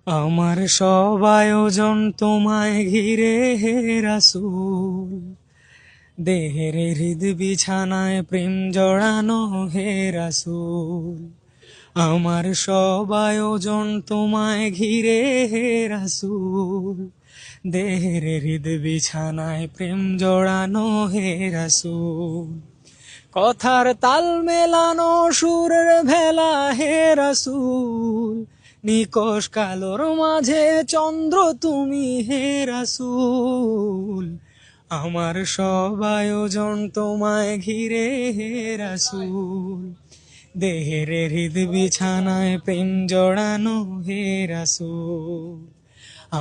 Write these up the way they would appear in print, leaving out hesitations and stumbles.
আমার সব আয়োজন তোমায় ঘিরে হে রাসূল, দেহের হৃদ বিছানায় প্রেম জড়ানো হে রাসূল। আমার সব আয়োজন তোমায় ঘিরে হে রাসূল, দেহের হৃদ বিছানায় প্রেম জড়ানো হে রাসূল। কথার তাল মেলানো সুরের ভেলা হে রাসূল, নিকশ কালোর মাঝে চন্দ্র তুমি হে রাসূল। আমার সব আয়োজন তোমায় ঘিরে হে রাসূল, দেহের হৃদ বিছানায় প্রেম জড়ানো হে রাসূল।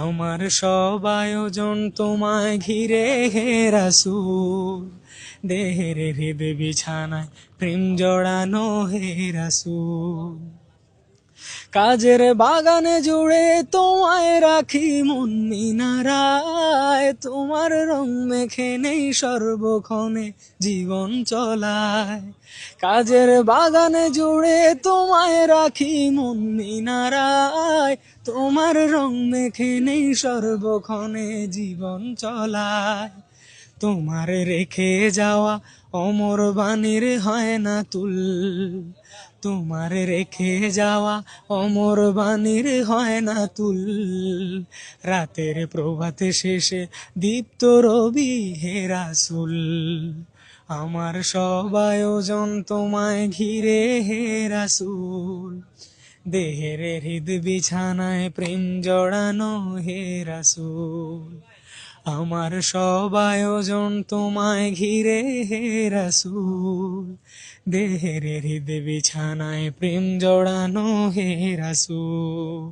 আমার সব আয়োজন তোমায় ঘিরে হে রাসূল, দেহের হৃদ বিছানায় প্রেম জড়ানো হে রাসূল। কাজের বাগানে জুড়ে তোমায় রাখি মন মিনারায়, তোমার রং মেখে নেই সর্বক্ষণে জীবন চলায়। কাজের বাগানে জুড়ে তোমায় রাখি মন মিনারায়, তোমার রং মেখে নেই সর্বক্ষণে জীবন চলায়। তোমার রেখে যাওয়া অমর বাণীর হয় না তুল, তোমার রেখে যাওয়া অমর বাণীর হয় না তুল। রাতের প্রভাতে শেষে দীপ্ত রবি হে রাসূল, আমার সব আয়োজন তোমায় ঘিরে হে রাসূল, দেহের হৃদ বিছানায় প্রেম জড়ানো হে রাসূল। আমার সব আয়োজন তোমায় ঘিরে হে রাসূল, দেহের হৃদ বিছানায় প্রেম জড়ানো হে রাসূল।